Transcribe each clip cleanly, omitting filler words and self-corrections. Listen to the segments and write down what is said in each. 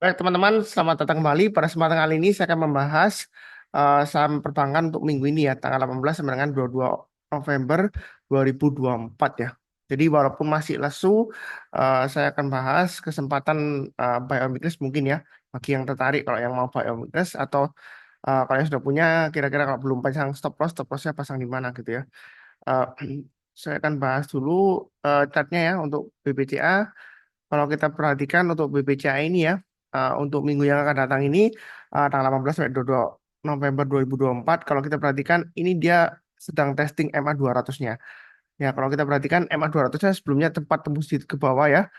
Baik, teman-teman, selamat datang kembali. Pada kesempatan kali ini saya akan membahas saham perbankan untuk minggu ini ya, tanggal 18 sampai dengan 22 November 2024 ya. Jadi walaupun masih lesu, saya akan bahas kesempatan buy on weakness mungkin ya, bagi yang tertarik kalau yang mau buy on weakness atau kalau yang sudah punya, kira-kira kalau belum pasang stop lossnya pasang di mana gitu ya. Eh, saya akan bahas dulu chartnya ya untuk BBCA. Kalau kita perhatikan untuk BBCA ini ya, untuk minggu yang akan datang ini, tanggal 18 sampai 22 November 2024, kalau kita perhatikan ini dia sedang testing MA 200-nya. Ya, kalau kita perhatikan MA 200-nya sebelumnya tempat tembus ke bawah ya.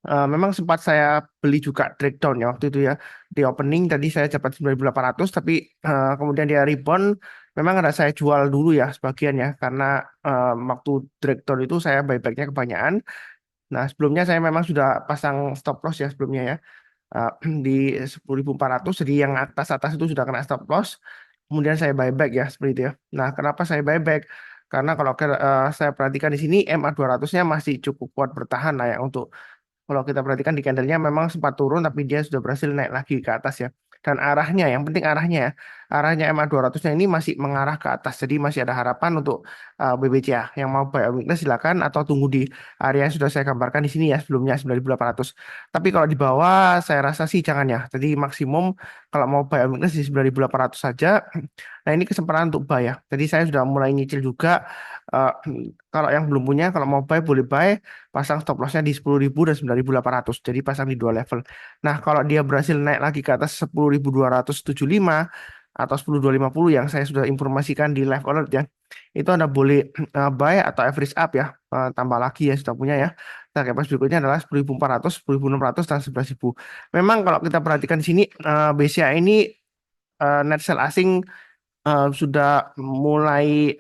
Memang sempat saya beli juga breakdown ya waktu itu ya. Di opening tadi saya dapat 9.800, tapi kemudian dia rebound. Memang ada saya jual dulu ya sebagian ya, karena waktu breakdown itu saya buybacknya kebanyakan. Nah, sebelumnya saya memang sudah pasang stop loss ya sebelumnya ya. Eh, di 10.400, jadi yang atas-atas itu sudah kena stop loss. Kemudian saya buyback ya seperti itu ya. Nah, kenapa saya buyback? Karena kalau saya perhatikan di sini MA 200-nya masih cukup kuat bertahan lah ya untuk kalau kita perhatikan di candlenya memang sempat turun tapi dia sudah berhasil naik lagi ke atas ya. Dan arahnya, yang penting arahnya ya. Arahnya MA 200-nya ini masih mengarah ke atas. Jadi masih ada harapan untuk BBCA. Yang mau buy on weakness silakan atau tunggu di area yang sudah saya gambarkan di sini ya sebelumnya 9.800. Tapi kalau di bawah saya rasa sih jangan ya. Jadi maksimum kalau mau buy on weakness di 9.800 saja. Nah, ini kesempatan untuk buy ya. Jadi saya sudah mulai nyicil juga. Eh, Kalau yang belum punya, kalau mau buy boleh buy, pasang stop lossnya di 10.000 dan 9.800. Jadi pasang di dua level. Nah, kalau dia berhasil naik lagi ke atas 10.275 atau 10.250 yang saya sudah informasikan di live alert ya, itu Anda boleh buy atau average up ya. Tambah lagi ya sudah punya ya. Target price berikutnya adalah 10.400, 10.600 dan 11.000. Memang kalau kita perhatikan di sini BCA ini net sell asing sudah mulai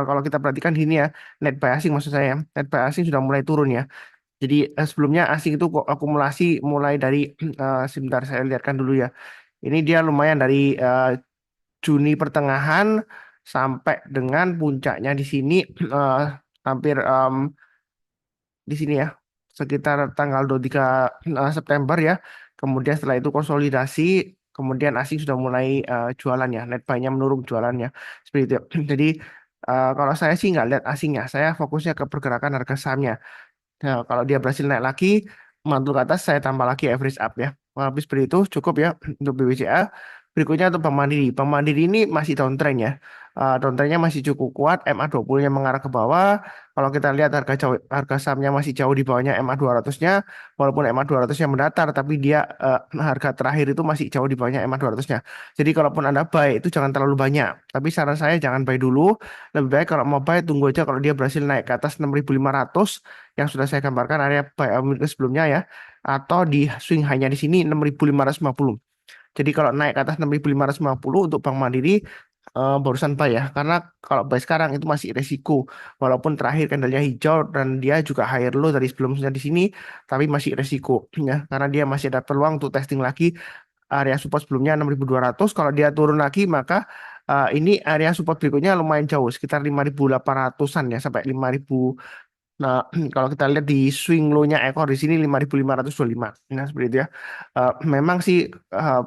kalau kita perhatikan gini ya, net buy asing maksud saya, net buy asing sudah mulai turun ya. Jadi sebelumnya asing itu kok akumulasi mulai dari sebentar saya lihatkan dulu ya. Ini dia lumayan dari Juni pertengahan sampai dengan puncaknya di sini eh, hampir di sini ya, sekitar tanggal 23 September ya. Kemudian setelah itu konsolidasi, kemudian asing sudah mulai jualan ya, net buy-nya menurun jualannya. Seperti itu. Jadi kalau saya sih nggak lihat asingnya, saya fokusnya ke pergerakan harga sahamnya. Nah, kalau dia berhasil naik lagi, mantul ke atas, saya tambah lagi average up ya. Habis seperti itu cukup ya untuk BBCA. Berikutnya untuk Bank Mandiri. Bank Mandiri ini masih downtrend ya. Downtrendnya masih cukup kuat, MA 20-nya mengarah ke bawah. Kalau kita lihat harga sahamnya masih jauh di bawahnya MA 200-nya, walaupun MA 200-nya mendatar, tapi dia harga terakhir itu masih jauh di bawahnya MA 200-nya. Jadi kalaupun Anda buy itu jangan terlalu banyak. Tapi saran saya jangan buy dulu. Lebih baik kalau mau buy tunggu aja kalau dia berhasil naik ke atas 6.500 yang sudah saya gambarkan area buy on sebelumnya ya, atau di swing hanya di sini 6.550. Jadi kalau naik ke atas 6.550 untuk Bank Mandiri barusan buy ya, karena kalau buy sekarang itu masih resiko walaupun terakhir candlenya hijau dan dia juga higher low dari sebelumnya di sini, tapi masih resiko ya, karena dia masih ada peluang untuk testing lagi area support sebelumnya 6.200. Kalau dia turun lagi maka ini area support berikutnya lumayan jauh sekitar 5.800-an ya sampai 5.000. Nah, kalau kita lihat di swing low-nya ekor di sini 5.525. Nah, seperti itu ya. Memang sih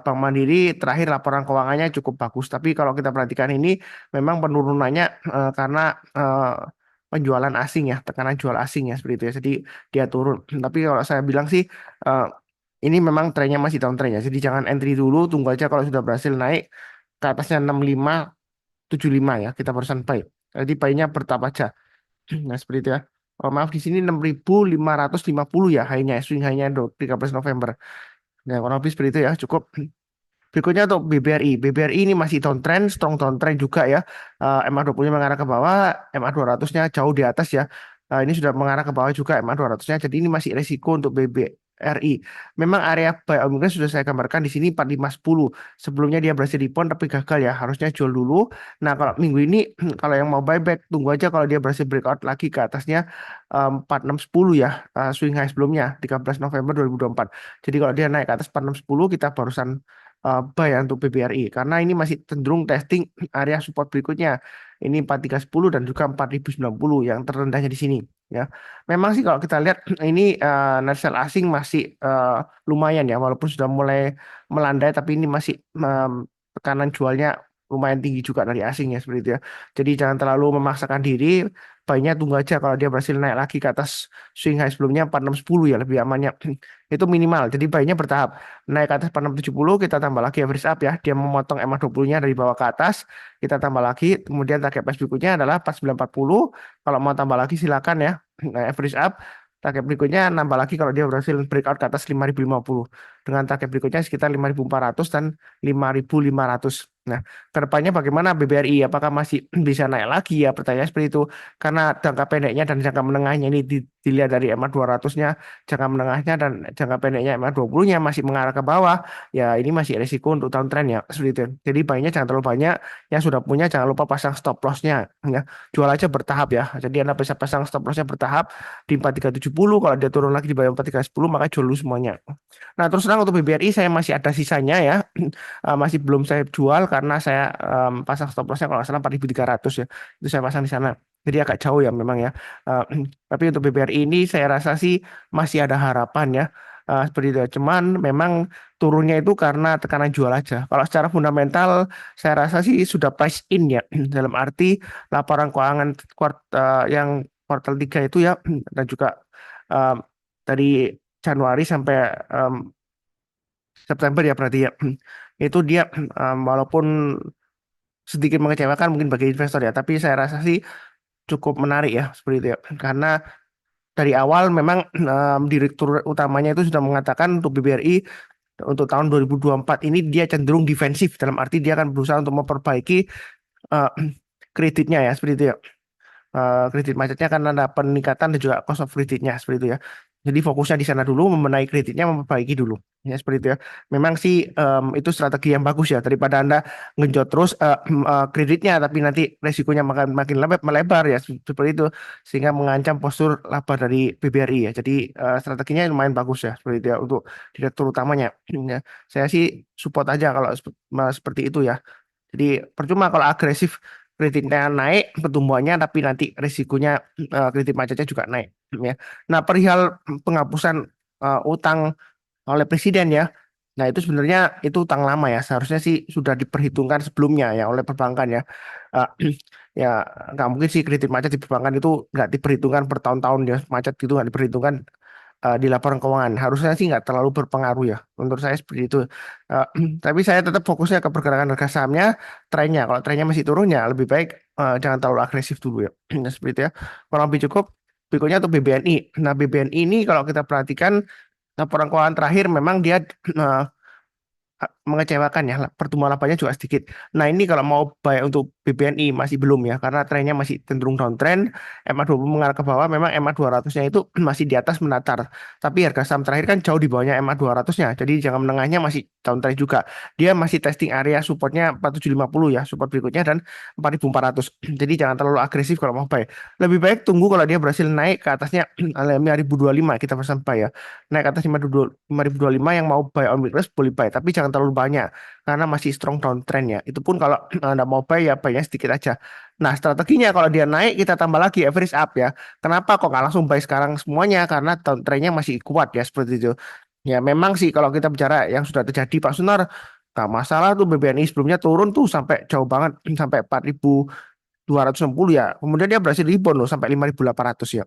Bank Mandiri terakhir laporan keuangannya cukup bagus, tapi kalau kita perhatikan ini memang penurunannya karena eh, penjualan asing ya, tekanan jual asing ya seperti itu ya. Jadi dia turun. Tapi kalau saya bilang sih eh, ini memang trennya masih downtrend ya. Jadi jangan entry dulu, tunggu aja kalau sudah berhasil naik ke atasnya 6575 ya. Kita barusan buy. Jadi buy-nya bertahap aja. Nah, seperti itu ya. Oh, maaf di sini 6.550 ya high-nya, swing high-nya 13 November. Nah, kurang lebih seperti itu ya, cukup. Berikutnya untuk BBRI. BBRI ini masih downtrend, strong downtrend juga ya. MA 20-nya mengarah ke bawah, MA 200-nya jauh di atas ya. Ini sudah mengarah ke bawah juga MA 200-nya. Jadi ini masih resiko untuk BBRI. Memang area buy on weakness sudah saya gambarkan di sini 4510. Sebelumnya dia berhasil rebound tapi gagal ya. Harusnya jual dulu. Nah, kalau minggu ini kalau yang mau buyback tunggu aja kalau dia berhasil breakout lagi ke atasnya 4610 ya. Swing high sebelumnya 13 November 2024. Jadi kalau dia naik ke atas 4610 kita barusan buy ya untuk BBRI karena ini masih cenderung testing area support berikutnya. Ini 4310 dan juga 4090 yang terendahnya di sini ya. Memang sih kalau kita lihat ini net sell asing masih lumayan ya walaupun sudah mulai melandai tapi ini masih tekanan jualnya lumayan tinggi juga dari asing ya seperti itu ya. Jadi jangan terlalu memaksakan diri, baiknya tunggu aja kalau dia berhasil naik lagi ke atas swing high sebelumnya 4610 ya lebih amannya. Itu minimal. Jadi baiknya bertahap. Naik ke atas 4670 kita tambah lagi average up ya. Dia memotong EMA 20-nya dari bawah ke atas, kita tambah lagi. Kemudian target price berikutnya adalah 4940. Kalau mau tambah lagi silakan ya. Nah, average up. Target berikutnya nambah lagi kalau dia berhasil breakout ke atas 5050. Dengan target berikutnya sekitar 5400 dan 5500. Nah, kedepannya bagaimana BBRI? Apakah masih bisa naik lagi ya? Pertanyaan seperti itu. Karena jangka pendeknya dan jangka menengahnya ini dilihat dari EMA 200-nya, jangka menengahnya dan jangka pendeknya EMA 20-nya masih mengarah ke bawah. Ya, ini masih resiko untuk downtrend ya. Seperti itu. Jadi baiknya jangan terlalu banyak. Yang sudah punya jangan lupa pasang stop loss-nya. Ya, jual aja bertahap ya. Jadi Anda bisa pasang stop loss-nya bertahap di 4370. Kalau dia turun lagi di bawah 4310 maka jual dulu semuanya. Nah, terus terang untuk BBRI saya masih ada sisanya ya. Masih belum saya jual karena saya pasang stop lossnya kalau nggak salah 4.300 ya. Itu saya pasang di sana. Jadi agak jauh ya memang ya. Eh, tapi untuk BBRI ini saya rasa sih masih ada harapan ya. Seperti itu. Cuman memang turunnya itu karena tekanan jual aja. Kalau secara fundamental saya rasa sih sudah price in ya. Dalam arti laporan keuangan yang kuartal 3 itu ya dan juga em, dari Januari sampai em, September ya berarti ya. Itu dia walaupun sedikit mengecewakan mungkin bagi investor ya, tapi saya rasa sih cukup menarik ya seperti itu ya. Karena dari awal memang direktur utamanya itu sudah mengatakan untuk BBRI untuk tahun 2024 ini dia cenderung defensif dalam arti dia akan berusaha untuk memperbaiki eh, kreditnya ya seperti itu ya. Kredit macetnya kan ada peningkatan dan juga cost of kreditnya seperti itu ya. Jadi fokusnya di sana dulu, membenahi kreditnya, memperbaiki dulu. Ya seperti itu ya. Memang sih itu strategi yang bagus ya daripada Anda genjot terus kreditnya tapi nanti resikonya makin makin melebar ya seperti itu sehingga mengancam postur laba dari BBRI ya. Jadi strateginya lumayan bagus ya seperti itu ya untuk direktur utamanya. Ya, saya sih support aja kalau seperti itu ya. Jadi percuma kalau agresif kreditnya naik pertumbuhannya tapi nanti risikonya kredit macetnya juga naik ya. Nah, perihal penghapusan utang oleh presiden ya. Nah, itu sebenarnya itu utang lama ya. Seharusnya sih sudah diperhitungkan sebelumnya ya oleh perbankan ya. Eh, ya nggak mungkin sih kredit macet di perbankan itu nggak diperhitungkan per tahun-tahun ya macet gitu nggak diperhitungkan di laporan keuangan. Harusnya sih nggak terlalu berpengaruh ya. Menurut saya seperti itu. Eh, tapi saya tetap fokusnya ke pergerakan harga sahamnya, trennya. Kalau trennya masih turun ya lebih baik jangan terlalu agresif dulu ya. Nah, seperti itu ya. Kurang lebih cukup. Berikutnya untuk BBNI. Nah, BBNI ini kalau kita perhatikan laporan keuangan terakhir memang dia eh, mengecewakan ya pertumbuhan labanya juga sedikit. Nah ini kalau mau buy untuk BBNI masih belum ya karena trennya masih cenderung downtrend. MA 20 mengarah ke bawah memang MA 200-nya itu masih di atas menatar. Tapi harga saham terakhir kan jauh di bawahnya MA 200-nya. Jadi jangka menengahnya masih downtrend juga. Dia masih testing area supportnya 4750 ya, support berikutnya dan 4400. Jadi jangan terlalu agresif kalau mau buy. Lebih baik tunggu kalau dia berhasil naik ke atasnya 5025 kita pesan buy ya. Naik ke atas 5025 yang mau buy on weakness boleh buy tapi jangan terlalu banyak karena masih strong downtrend ya. Itu pun kalau Anda mau buy ya buy-nya sedikit aja. Nah, strateginya kalau dia naik kita tambah lagi average up ya. Kenapa kok nggak langsung buy sekarang semuanya? Karena downtrendnya masmasih kuat ya seperti itu. Ya memang sih kalau kita bicara yang sudah terjadi Pak Sunar nggak masalah tuh BBNI sebelumnya turun tuh sampai jauh banget sampai 4.260 ya. Kemudian dia berhasil rebound loh sampai 5.800 ya.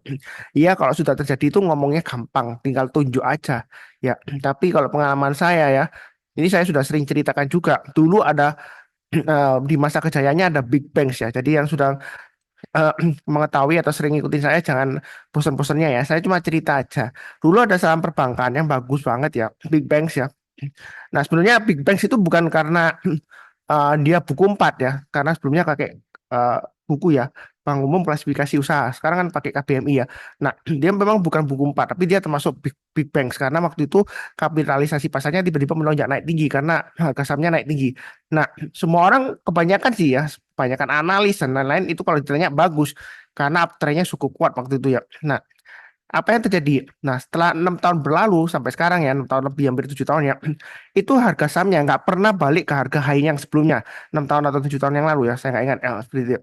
Iya kalau sudah terjadi itu ngomongnya gampang, tinggal tunjuk aja. Ya, tapi kalau pengalaman saya ya, ini saya sudah sering ceritakan juga. Dulu ada di masa kejayaannya ada Big Bangs ya. Jadi yang sudah eh, mengetahui atau sering ngikutin saya jangan bosan-bosannya ya. Saya cuma cerita aja. Dulu ada saham perbankan yang bagus banget ya, Big Bangs ya. Nah, sebenarnya Big Bangs itu bukan karena dia buku 4 ya, karena sebelumnya pakai eh, buku ya, Bank Umum Klasifikasi Usaha. Sekarang kan pakai KBMI ya. Nah, dia memang bukan buku 4 tapi dia termasuk Big Banks karena waktu itu kapitalisasi pasarnya tiba-tiba melonjak naik tinggi karena harga sahamnya naik tinggi. Nah, semua orang kebanyakan sih ya, kebanyakan analis dan lain-lain itu kalau ditanya bagus karena uptrendnya cukup kuat waktu itu ya. Nah, Apa yang terjadi? Nah, setelah 6 tahun berlalu sampai sekarang ya, 6 tahun lebih, hampir 7 tahun ya, itu harga sahamnya nggak pernah balik ke harga high yang sebelumnya, 6 tahun atau 7 tahun yang lalu ya, saya nggak ingat. Seperti itu.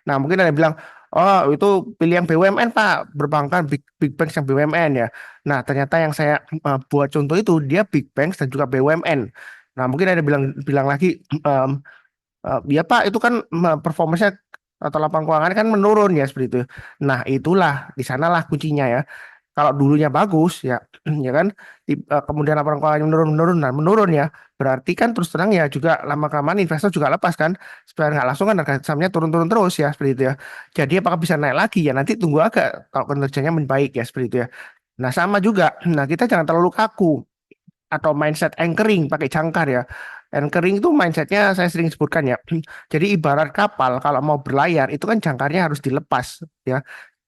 Nah, mungkin ada yang bilang, oh itu pilih yang BUMN Pak, berbankan big big banks yang BUMN ya. Nah, ternyata yang saya buat contoh itu dia big banks dan juga BUMN. Nah, mungkin ada bilang bilang lagi, ya Pak, itu kan performanya atau lapangan keuangan kan menurun ya seperti itu. Nah, itulah di sanalah kuncinya ya. Kalau dulunya bagus ya, ya kan, kemudian laporan keuangan menurun menurun dan menurun ya, berarti kan terus terang ya juga lama kelamaan investor juga lepas kan, supaya nggak langsung kan harga sahamnya turun-turun terus ya seperti itu ya. Jadi apakah bisa naik lagi ya, nanti tunggu agak kalau kinerjanya membaik ya seperti itu ya. Nah sama juga, nah kita jangan terlalu kaku atau mindset anchoring pakai jangkar ya. Anchoring itu mindsetnya saya sering sebutkan ya. Jadi ibarat kapal kalau mau berlayar itu kan jangkarnya harus dilepas ya.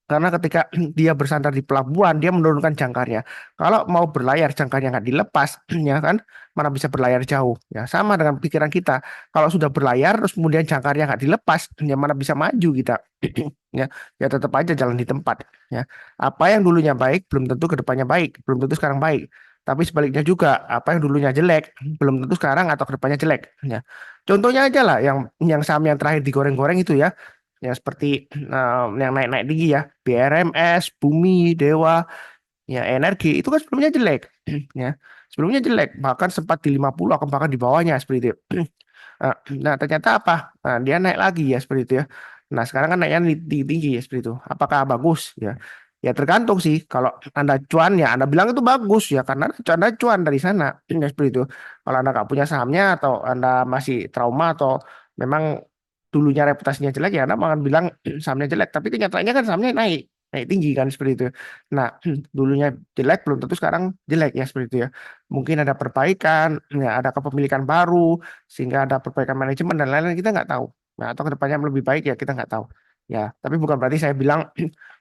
Karena ketika dia bersandar di pelabuhan, dia menurunkan jangkarnya. Kalau mau berlayar, jangkarnya nggak dilepas, ya kan, mana bisa berlayar jauh. Ya sama dengan pikiran kita. Kalau sudah berlayar, terus kemudian jangkarnya nggak dilepas, ya mana bisa maju kita. Ya, ya tetap aja jalan di tempat. Ya, apa yang dulunya baik, belum tentu kedepannya baik, belum tentu sekarang baik. Tapi sebaliknya juga, apa yang dulunya jelek, belum tentu sekarang atau kedepannya jelek. Ya, contohnya aja lah, yang saham yang terakhir digoreng-goreng itu ya, ya seperti yang naik-naik tinggi ya, BRMS, Bumi, Dewa, ya energi itu kan sebelumnya jelek, ya sebelumnya jelek, bahkan sempat di 50 atau bahkan di bawahnya seperti itu. Eh, Nah, ternyata apa? Nah, dia naik lagi ya seperti itu ya. Nah, sekarang kan naiknya tinggi, tinggi ya seperti itu. Apakah bagus ya? Ya tergantung sih. Kalau Anda cuan ya Anda bilang itu bagus ya karena Anda cuan dari sana. Ya seperti itu. Kalau Anda nggak punya sahamnya atau Anda masih trauma atau memang dulunya reputasinya jelek ya Anda akan bilang sahamnya jelek. Tapi kenyataannya kan sahamnya naik, naik tinggi kan seperti itu. Nah, dulunya jelek belum tentu sekarang jelek ya seperti itu ya. Mungkin ada perbaikan, ya ada kepemilikan baru, sehingga ada perbaikan manajemen dan lain-lain kita nggak tahu. Nah, atau kedepannya lebih baik ya kita nggak tahu. Ya, tapi bukan berarti saya bilang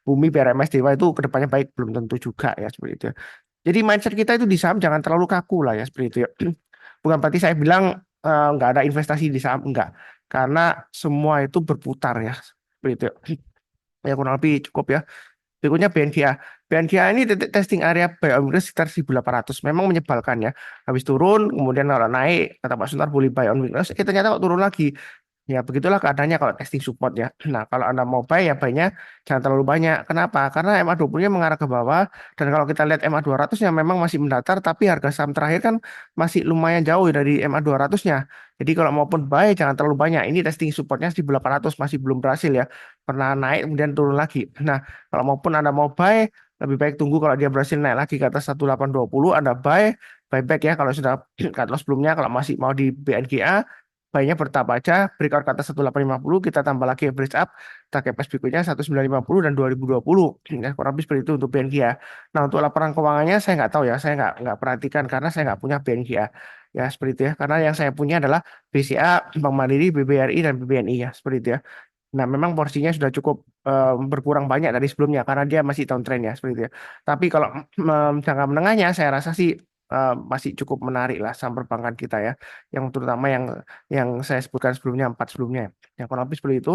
Bumi BRMS Dewa itu kedepannya baik belum tentu juga ya seperti itu. Jadi mindset kita itu di saham jangan terlalu kaku lah ya seperti itu ya. Bukan berarti saya bilang nggak ada investasi di saham enggak, karena semua itu berputar ya seperti itu. Ya kurang lebih cukup ya. Berikutnya BNGA. BNGA ini titik testing area buy on weakness sekitar 1.800. Memang menyebalkan ya. Habis turun, kemudian kalau naik, kata Pak Suntar boleh buy on weakness. Ternyata kok turun lagi. Ya, begitulah keadaannya kalau testing support ya. Nah, kalau Anda mau buy ya buy-nya jangan terlalu banyak. Kenapa? Karena MA20-nya mengarah ke bawah dan kalau kita lihat MA200-nya memang masih mendatar tapi harga saham terakhir kan masih lumayan jauh dari MA200-nya. Jadi kalau maupun buy jangan terlalu banyak. Ini testing supportnya 1.800 masih belum berhasil ya. Pernah naik kemudian turun lagi. Nah, kalau maupun Anda mau buy lebih baik tunggu kalau dia berhasil naik lagi ke atas 1820 Anda buyback ya kalau sudah cut loss sebelumnya. Kalau masih mau di BNGA baiknya bertahap aja, breakout ke atas 1850, kita tambah lagi average up, target price berikutnya 1950 dan 2020. Ya, kurang lebih seperti itu untuk BNG ya. Nah, untuk laporan keuangannya saya nggak tahu ya, saya nggak perhatikan karena saya nggak punya BNG ya. Ya, seperti itu ya. Karena yang saya punya adalah BCA, Bank Mandiri, BBRI, dan BBNI ya, seperti itu ya. Nah, memang porsinya sudah cukup berkurang banyak dari sebelumnya karena dia masih downtrend ya, seperti itu ya. Tapi kalau jangka menengahnya, saya rasa sih masih cukup menarik lah saham perbankan kita ya, yang terutama yang saya sebutkan sebelumnya empat sebelumnya ya. Yang kurang lebih seperti itu.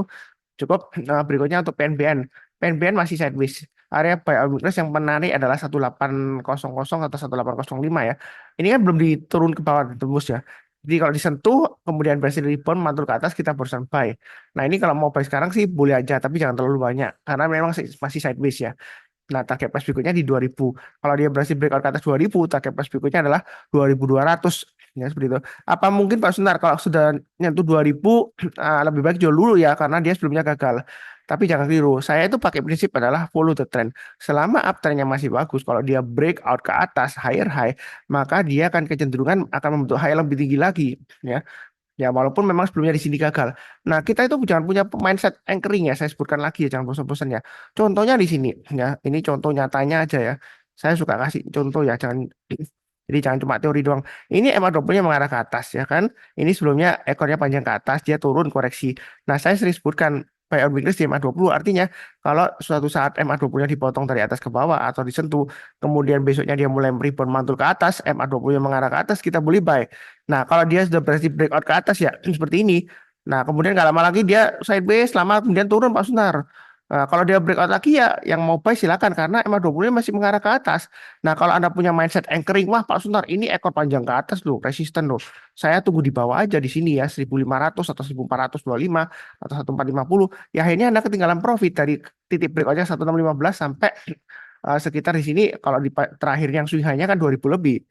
Cukup. Berikutnya untuk PNBN. PNBN masih sideways. Area buy on weakness yang menarik adalah 1800 atau 1805 ya. Ini kan belum diturun ke bawah tembus ya. Jadi kalau disentuh kemudian berhasil rebound mantul ke atas kita barusan buy. Nah ini kalau mau buy sekarang sih boleh aja tapi jangan terlalu banyak karena memang masih sideways ya. Nah, target price berikutnya di 2000. Kalau dia berhasil breakout ke atas 2000, target price berikutnya adalah 2200. Ya, seperti itu. Apa mungkin Pak Sunar kalau sudah nyentuh 2000, lebih baik jual dulu ya, karena dia sebelumnya gagal. Tapi jangan keliru, saya itu pakai prinsip adalah follow the trend. Selama uptrendnya masih bagus, kalau dia breakout ke atas, higher high, maka dia akan kecenderungan akan membentuk high lebih tinggi lagi. Ya, ya, walaupun memang sebelumnya di sini gagal. Nah, kita itu jangan punya mindset anchoring ya. Saya sebutkan lagi ya, jangan bosan-bosan ya. Contohnya di sini ya. Ini contoh nyatanya aja ya. Saya suka kasih contoh ya, jangan jadi jangan cuma teori doang. Ini MA20-nya mengarah ke atas ya kan. Ini sebelumnya ekornya panjang ke atas, dia turun koreksi. Nah, saya sering sebutkan buy on weakness di MA20 artinya kalau suatu saat MA20-nya dipotong dari atas ke bawah atau disentuh, kemudian besoknya dia mulai rebound mantul ke atas, MA20-nya mengarah ke atas, kita boleh buy. Nah, kalau dia sudah berhasil breakout ke atas ya seperti ini. Nah, kemudian nggak lama lagi dia sideways, lama kemudian turun Pak Sunar. Kalau dia breakout lagi ya yang mau buy silakan karena MA20 masih mengarah ke atas. Nah, kalau Anda punya mindset anchoring, wah Pak Suntar ini ekor panjang ke atas loh, resisten loh. Saya tunggu di bawah aja di sini ya 1500 atau 1425 atau 1450. Ya akhirnya Anda ketinggalan profit dari titik breakoutnya 1615 sampai sekitar di sini kalau di terakhir yang swing high-nya kan 2000 lebih.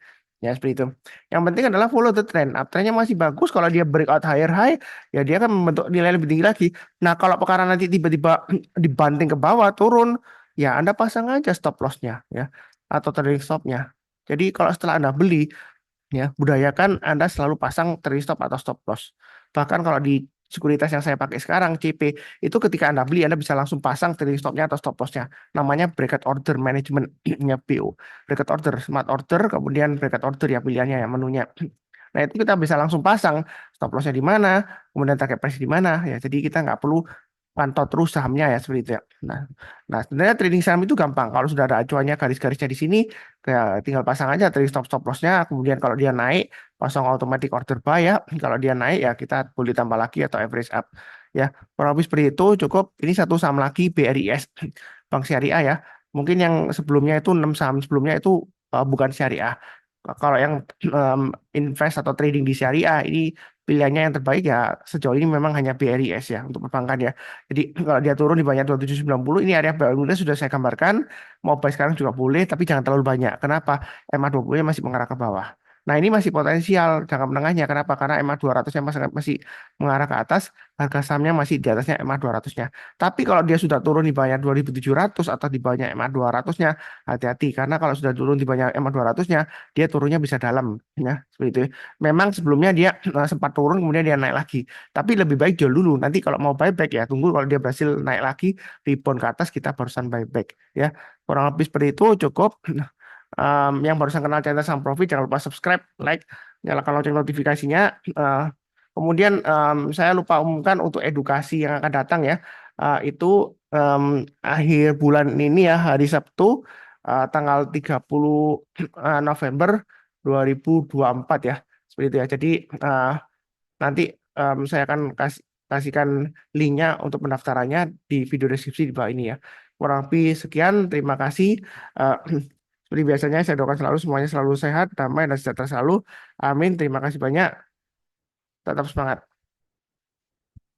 Ya seperti itu. Yang penting adalah follow the trend. Uptrendnya masih bagus. Kalau dia breakout higher high, ya dia akan membentuk nilai lebih tinggi lagi. Nah, kalau perkara nanti tiba-tiba dibanting ke bawah turun, ya Anda pasang aja stop loss-nya ya atau trading stop-nya. Jadi kalau setelah Anda beli, ya budayakan Anda selalu pasang trailing stop atau stop loss. Bahkan kalau di sekuritas yang saya pakai sekarang CP itu ketika Anda beli Anda bisa langsung pasang trailing stopnya atau stop lossnya. Namanya bracket order management nya BO. Bracket order, smart order, kemudian bracket order ya pilihannya ya menunya. Nah itu kita bisa langsung pasang stop lossnya di mana, kemudian target price di mana ya. Jadi kita nggak perlu pantau terus sahamnya ya seperti itu ya. Nah, nah sebenarnya trading saham itu gampang. Kalau sudah ada acuannya garis-garisnya di sini, kayak tinggal pasang aja trading stop lossnya. Kemudian kalau dia naik, pasang automatic order buy ya. Kalau dia naik ya kita boleh tambah lagi atau average up ya. Kurang lebih seperti itu cukup. Ini satu saham lagi BRIS Bank Syariah ya. Mungkin yang sebelumnya itu 6 saham sebelumnya itu bukan syariah. Kalau yang em, invest atau trading di syariah ini pilihannya yang terbaik ya sejauh ini memang hanya BRIS ya untuk perbankan ya. Jadi kalau dia turun di banyak 2790 ini area BRIS sudah saya gambarkan. Mau buy sekarang juga boleh tapi jangan terlalu banyak. Kenapa? MA20-nya masih mengarah ke bawah. Nah ini masih potensial jangka menengahnya. Kenapa? Karena MA200-nya masih mengarah ke atas. Harga sahamnya masih di atasnya MA200-nya. Tapi kalau dia sudah turun di banyak 2700 atau di banyak MA200-nya, hati-hati. Karena kalau sudah turun di banyak MA200-nya, dia turunnya bisa dalam. Ya, seperti itu. Memang sebelumnya dia sempat turun, kemudian dia naik lagi. Tapi lebih baik jual dulu. Nanti kalau mau buyback ya, tunggu kalau dia berhasil naik lagi, rebound ke atas, kita barusan buyback. Ya, kurang lebih seperti itu cukup. Yang barusan kenal channel Sang Profit, jangan lupa subscribe, like, nyalakan lonceng notifikasinya. Eh, Kemudian saya lupa umumkan untuk edukasi yang akan datang ya. Itu akhir bulan ini ya, hari Sabtu, tanggal 30 November 2024 ya. Seperti itu ya. Jadi eh, nanti saya akan kasihkan linknya untuk pendaftarannya di video deskripsi di bawah ini ya. Kurang lebih sekian, terima kasih. Eh, Seperti biasanya saya doakan selalu semuanya selalu sehat, damai dan sejahtera selalu. Amin. Terima kasih banyak. Tetap semangat.